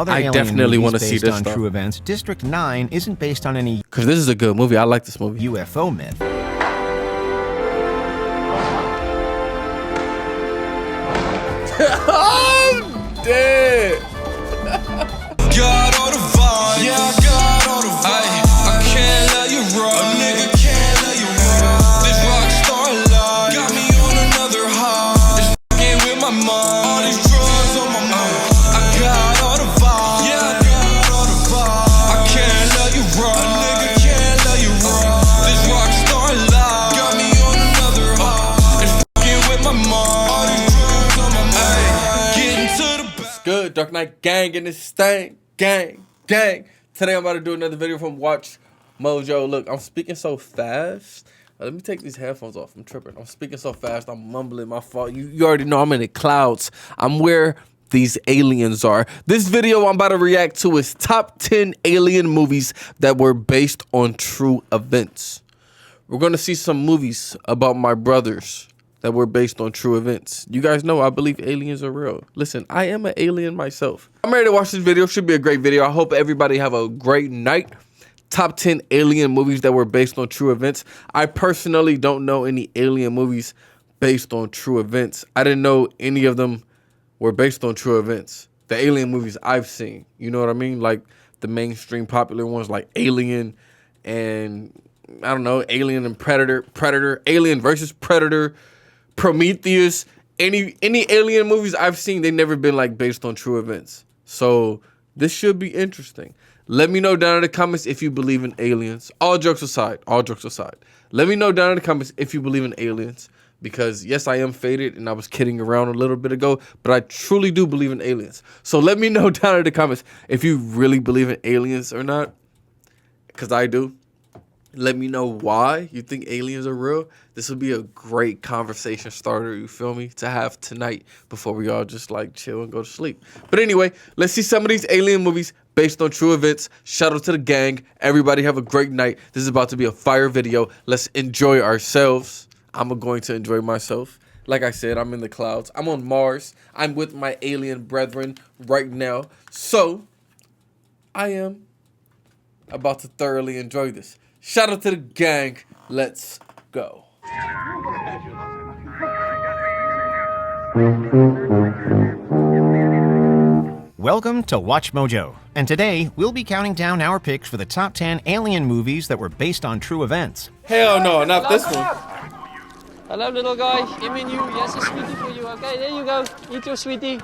other I definitely want to see this on stuff. true events, District 9 isn't based on any Because this is a good movie. I like this movie. UFO myth. I'm dead. Got all the vibes. Yeah, I got all the vibes. I can't let you run. A nigga can't let you run. This rock star life got me on another high. It's fucking with my mind. All these drugs on my mind. I got all the vibes. Yeah, I got all the vibes. I can't let you run. A nigga can't let you run. This rock star life got me on another high. It's fucking with my mind. All these drugs on my mind. Getting to the Good. Dark Knight gang in this thing. Gang. Today I'm about to do another video from Watch Mojo. Look, I'm speaking so fast. Let me take these headphones off. I'm tripping. I'm speaking so fast. I'm mumbling. My fault. You already know I'm in the clouds. I'm where these aliens are. This video I'm about to react to is top 10 alien movies that were based on true events. We're going to see some movies about my brothers that were based on true events. You guys know I believe aliens are real. Listen, I am an alien myself. I'm ready to watch this video. Should be a great video. I hope everybody have a great night. Top 10 alien movies that were based on true events. I personally don't know any alien movies based on true events. I didn't know any of them were based on true events. The alien movies I've seen, you know what I mean? Like the mainstream popular ones like Alien and, I don't know, Alien and Predator, Alien versus Predator, Prometheus, any alien movies I've seen, they never been like based on true events. So this should be interesting. Let me know down in the comments if you believe in aliens. All jokes aside. Let me know down in the comments if you believe in aliens. Because yes, I am faded and I was kidding around a little bit ago, but I truly do believe in aliens. So let me know down in the comments if you really believe in aliens or not. Because I do. Let me know why you think aliens are real. This would be a great conversation starter, you feel me, to have tonight before we all just like chill and go to sleep. But anyway, let's see some of these alien movies based on true events. Shout out to the gang. Everybody have a great night. This is about to be a fire video. Let's enjoy ourselves. I'm going to enjoy myself. Like I said, I'm in the clouds. I'm on Mars. I'm with my alien brethren right now. So, I am about to thoroughly enjoy this. Shout out to the gang. Let's go. Welcome to Watch Mojo, and today we'll be counting down our picks for the top 10 alien movies that were based on true events. Hell no, not this one. Hello, little guy. Give me you. Yes, a sweetie for you. Okay, there you go. Eat your sweetie.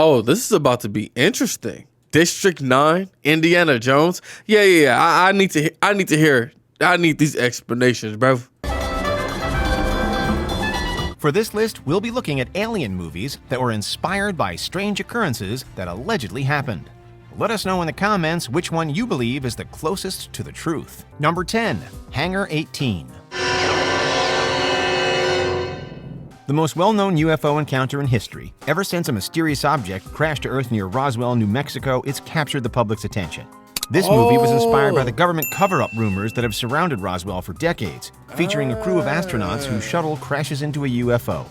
Oh, this is about to be interesting. District 9, Indiana Jones. Yeah. I need to hear. I need these explanations, bro. For this list, we'll be looking at alien movies that were inspired by strange occurrences that allegedly happened. Let us know in the comments which one you believe is the closest to the truth. Number 10, Hangar 18. The most well-known UFO encounter in history. Ever since a mysterious object crashed to Earth near Roswell, New Mexico, it's captured the public's attention. This movie was inspired by the government cover-up rumors that have surrounded Roswell for decades, featuring a crew of astronauts whose shuttle crashes into a UFO.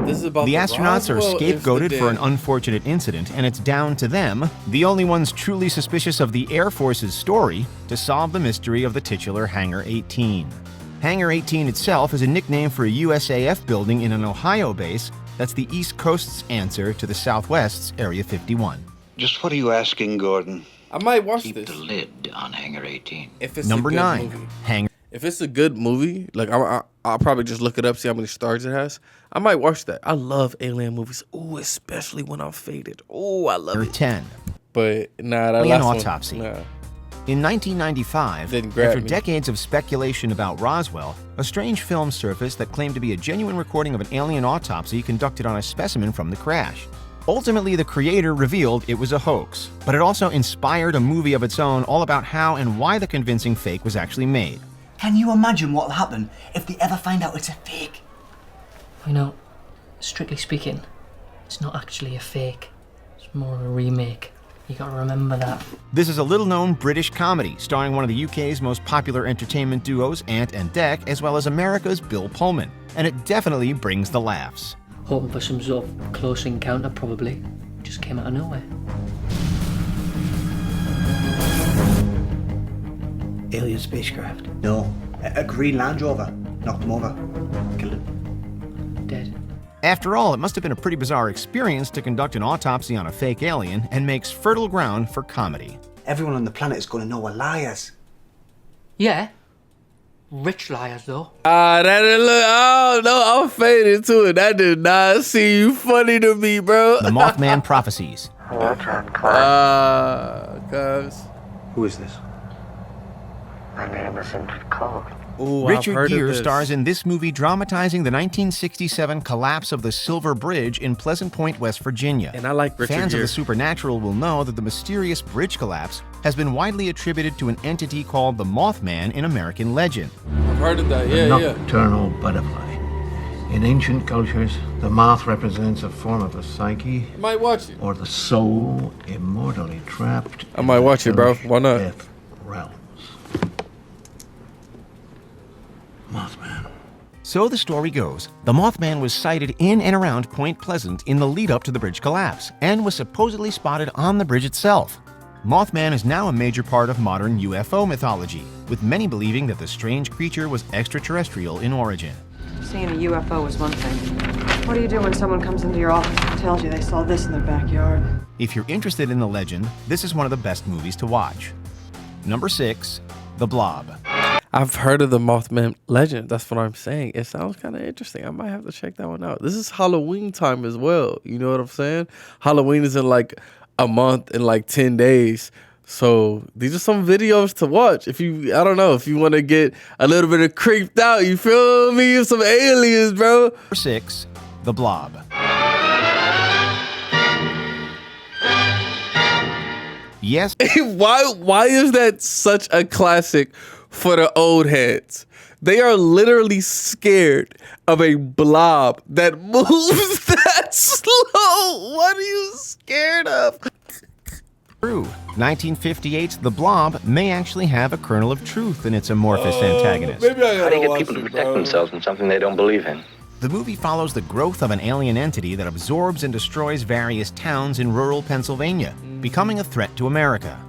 This is about the astronauts are Roswell scapegoated for an unfortunate incident, and it's down to them, the only ones truly suspicious of the Air Force's story, to solve the mystery of the titular Hangar 18. Hangar 18 itself is a nickname for a USAF building in an Ohio base that's the East Coast's answer to the Southwest's Area 51. Just what are you asking, Gordon? I might watch Keep this. the lid on Hangar 18. If it's Number a good 9, movie. Hangar. If it's a good movie, like I'll probably just look it up, see how many stars it has. I might watch that. I love alien movies. Ooh, especially when I'm faded. Ooh, I love it. 10. But nah, that Alien last Autopsy. one. Nah. In 1995, Didn't grab after me. decades of speculation about Roswell, a strange film surfaced that claimed to be a genuine recording of an alien autopsy conducted on a specimen from the crash. Ultimately, the creator revealed it was a hoax, but it also inspired a movie of its own all about how and why the convincing fake was actually made. Can you imagine what'll happen if they ever find out it's a fake? You know, strictly speaking, it's not actually a fake. It's more of a remake. You gotta remember that. This is a little-known British comedy starring one of the UK's most popular entertainment duos, Ant and Dec, as well as America's Bill Pullman, and it definitely brings the laughs. Hoping for some sort of close encounter, probably. Just came out of nowhere. Alien spacecraft? No. A green Land Rover. Knocked him over. Killed him. Dead. After all, it must have been a pretty bizarre experience to conduct an autopsy on a fake alien and makes fertile ground for comedy. Everyone on the planet is going to know we're liars. Yeah. Rich liars, though. That didn't look. Oh no, I'm faded to it. That did not seem funny to me, bro. The Mothman Prophecies. Cuz. Who is this? My name is in code. Ooh, Richard Gere stars in this movie dramatizing the 1967 collapse of the Silver Bridge in Pleasant Point, West Virginia. And I like Richard Fans Gere. of the supernatural will know that the mysterious bridge collapse has been widely attributed to an entity called the Mothman in American legend. I've heard of that, yeah. Nocturnal butterfly. In ancient cultures, the moth represents a form of the psyche I might watch it. or the soul immortally trapped. I might watch it, bro. Why not? Death realms. Mothman. So the story goes, the Mothman was sighted in and around Point Pleasant in the lead-up to the bridge collapse, and was supposedly spotted on the bridge itself. Mothman is now a major part of modern UFO mythology, with many believing that the strange creature was extraterrestrial in origin. Seeing a UFO is one thing. What do you do when someone comes into your office and tells you they saw this in their backyard? If you're interested in the legend, this is one of the best movies to watch. Number 6, The Blob. I've heard of the Mothman legend. That's what I'm saying. It sounds kind of interesting. I might have to check that one out. This is Halloween time as well. You know what I'm saying? Halloween is in like a month and like 10 days. So these are some videos to watch. If you, I don't know, if you want to get a little bit of creeped out, you feel me? Some aliens, bro. Number 6, The Blob. Yes. Why is that such a classic for the old heads? They are literally scared of a blob that moves that slow. What are you scared of? True. 1958's The Blob may actually have a kernel of truth in its amorphous antagonist. Maybe I How do gotta you get watch people to it, protect bro. themselves from something they don't believe in? The movie follows the growth of an alien entity that absorbs and destroys various towns in rural Pennsylvania, becoming a threat to America.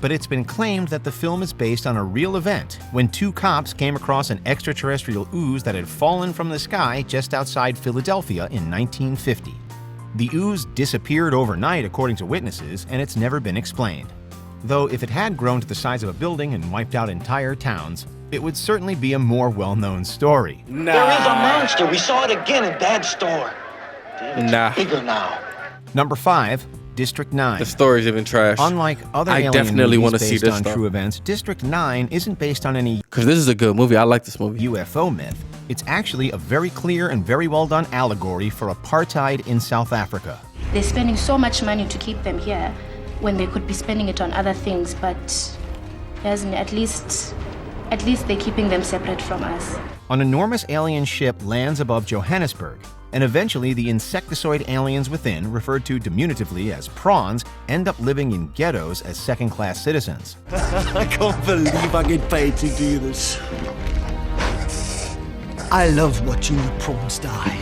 But it's been claimed that the film is based on a real event when 2 cops came across an extraterrestrial ooze that had fallen from the sky just outside Philadelphia in 1950. The ooze disappeared overnight according to witnesses, and it's never been explained. Though if it had grown to the size of a building and wiped out entire towns, it would certainly be a more well-known story. There is a monster. We saw it again in Dad's store. It's bigger now. Number 5, District 9. The story's even trash. Unlike other I alien definitely movies wanna see based this on stuff. true events, District 9 isn't based on any Because this is a good movie. I like this movie. UFO myth. It's actually a very clear and very well-done allegory for apartheid in South Africa. They're spending so much money to keep them here when they could be spending it on other things, but at least they're keeping them separate from us. An enormous alien ship lands above Johannesburg, and eventually the insectoid aliens within, referred to diminutively as prawns, end up living in ghettos as second-class citizens. I can't believe I get paid to do this. I love watching the prawns die.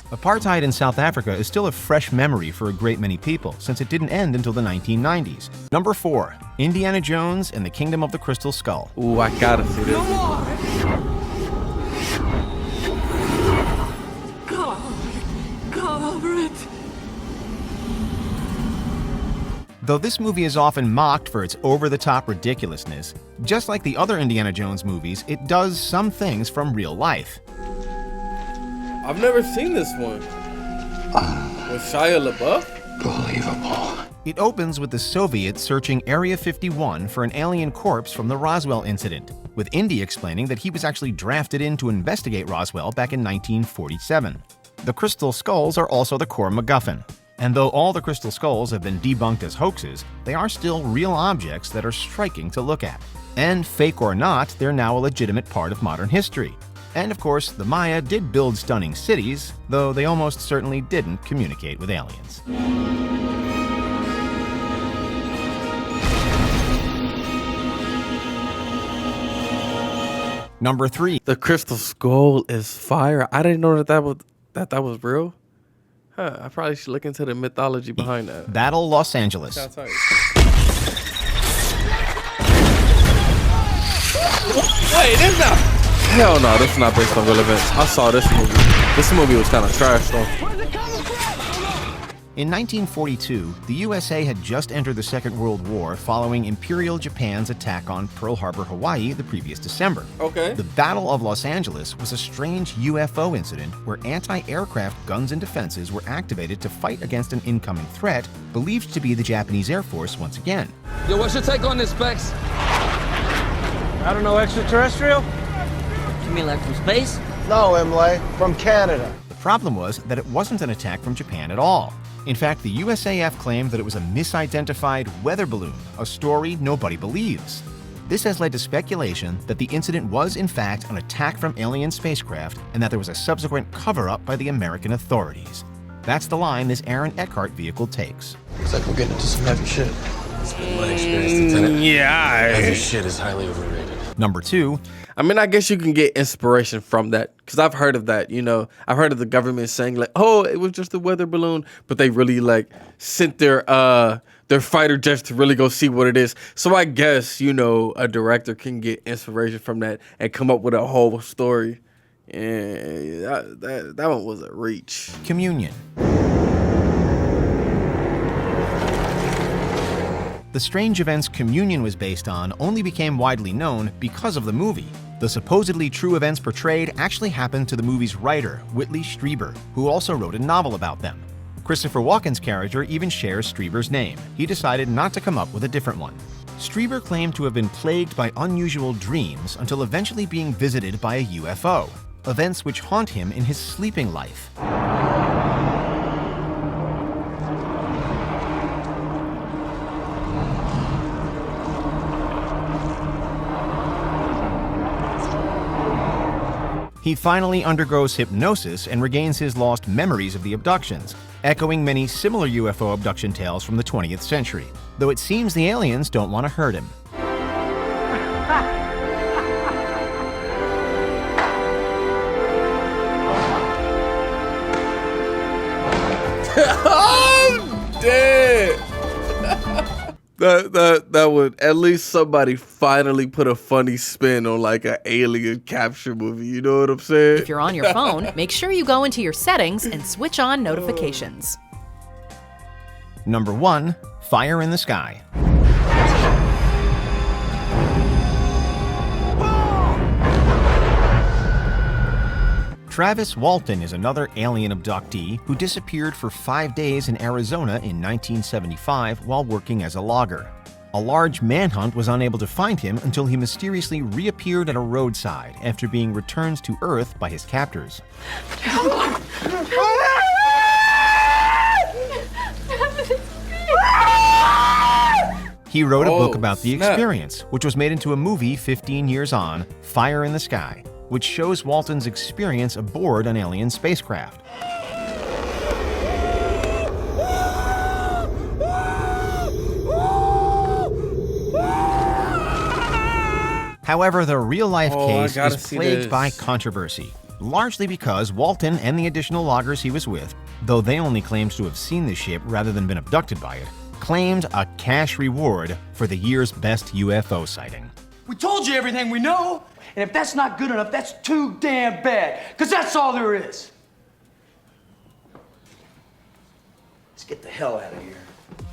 Apartheid in South Africa is still a fresh memory for a great many people, since it didn't end until the 1990s. Number 4, Indiana Jones and the Kingdom of the Crystal Skull. Ooh, I gotta see this. God over it. Though this movie is often mocked for its over-the-top ridiculousness, just like the other Indiana Jones movies, it does some things from real life. I've never seen this one. With Shia LaBeouf? Believable. It opens with the Soviets searching Area 51 for an alien corpse from the Roswell incident, with Indy explaining that he was actually drafted in to investigate Roswell back in 1947. The crystal skulls are also the core MacGuffin. And though all the crystal skulls have been debunked as hoaxes, they are still real objects that are striking to look at. And fake or not, they're now a legitimate part of modern history. And of course, the Maya did build stunning cities, though they almost certainly didn't communicate with aliens. Number 3. The crystal skull is fire. I didn't know that was real. Huh, I probably should look into the mythology behind that. Battle Los Angeles. Sounds tight. Wait, this not. Hell no, this is not based on real events. I saw this movie. This movie was kind of trash though. In 1942, the USA had just entered the Second World War following Imperial Japan's attack on Pearl Harbor, Hawaii the previous December. Okay. The Battle of Los Angeles was a strange UFO incident where anti-aircraft guns and defenses were activated to fight against an incoming threat believed to be the Japanese Air Force once again. Yo, what's your take on this, Specs? I don't know, extraterrestrial? You mean like from space? No, Emily, from Canada. The problem was that it wasn't an attack from Japan at all. In fact, the USAF claimed that it was a misidentified weather balloon, a story nobody believes. This has led to speculation that the incident was, in fact, an attack from alien spacecraft and that there was a subsequent cover-up by the American authorities. That's the line this Aaron Eckhart vehicle takes. Looks like we're getting into some heavy shit. It's been my experience, Lieutenant. Heavy shit is highly overrated. Number 2. I mean, I guess you can get inspiration from that because I've heard of that. You know, I've heard of the government saying like, "Oh, it was just a weather balloon," but they really like sent their fighter jets to really go see what it is. So I guess, you know, a director can get inspiration from that and come up with a whole story. And that one was a reach. Communion. The strange events Communion was based on only became widely known because of the movie. The supposedly true events portrayed actually happened to the movie's writer, Whitley Strieber, who also wrote a novel about them. Christopher Walken's character even shares Strieber's name. He decided not to come up with a different one. Strieber claimed to have been plagued by unusual dreams until eventually being visited by a UFO, events which haunt him in his sleeping life. He finally undergoes hypnosis and regains his lost memories of the abductions, echoing many similar UFO abduction tales from the 20th century, though it seems the aliens don't want to hurt him. I'm dead. That would at least somebody finally put a funny spin on like an alien capture movie. You know what I'm saying? If you're on your phone, make sure you go into your settings and switch on notifications. Number 1. Fire in the Sky. Travis Walton is another alien abductee who disappeared for 5 days in Arizona in 1975 while working as a logger. A large manhunt was unable to find him until he mysteriously reappeared at a roadside after being returned to Earth by his captors. He wrote a book about the experience, which was made into a movie 15 years on, Fire in the Sky, which shows Walton's experience aboard an alien spacecraft. However, the real-life case is plagued by controversy, largely because Walton and the additional loggers he was with, though they only claimed to have seen the ship rather than been abducted by it, claimed a cash reward for the year's best UFO sighting. We told you everything we know, and if that's not good enough, that's too damn bad, because that's all there is. Let's get the hell out of here.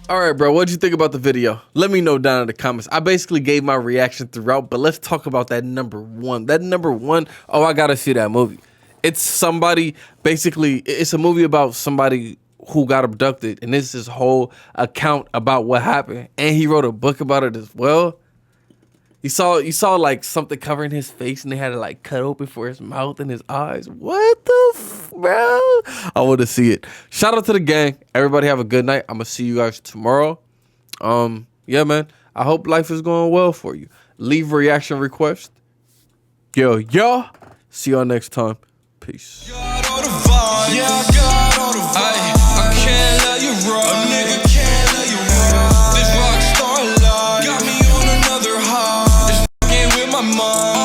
All right, bro, what'd you think about the video? Let me know down in the comments. I basically gave my reaction throughout, but let's talk about that number 1. That number 1, oh, I gotta see that movie. It's somebody, basically, it's a movie about somebody who got abducted, and this is his whole account about what happened, and he wrote a book about it as well. You saw like something covering his face, and they had to like cut open for his mouth and his eyes. What the bro? I want to see it. Shout out to the gang. Everybody have a good night. I'm gonna see you guys tomorrow. Yeah, man. I hope life is going well for you. Leave a reaction request. Yo. See y'all next time. Peace. Yeah, I got all the vibes. I can't let you run. A nigga can't let you run. This rock star life got me on another high. It's fucking with my mind.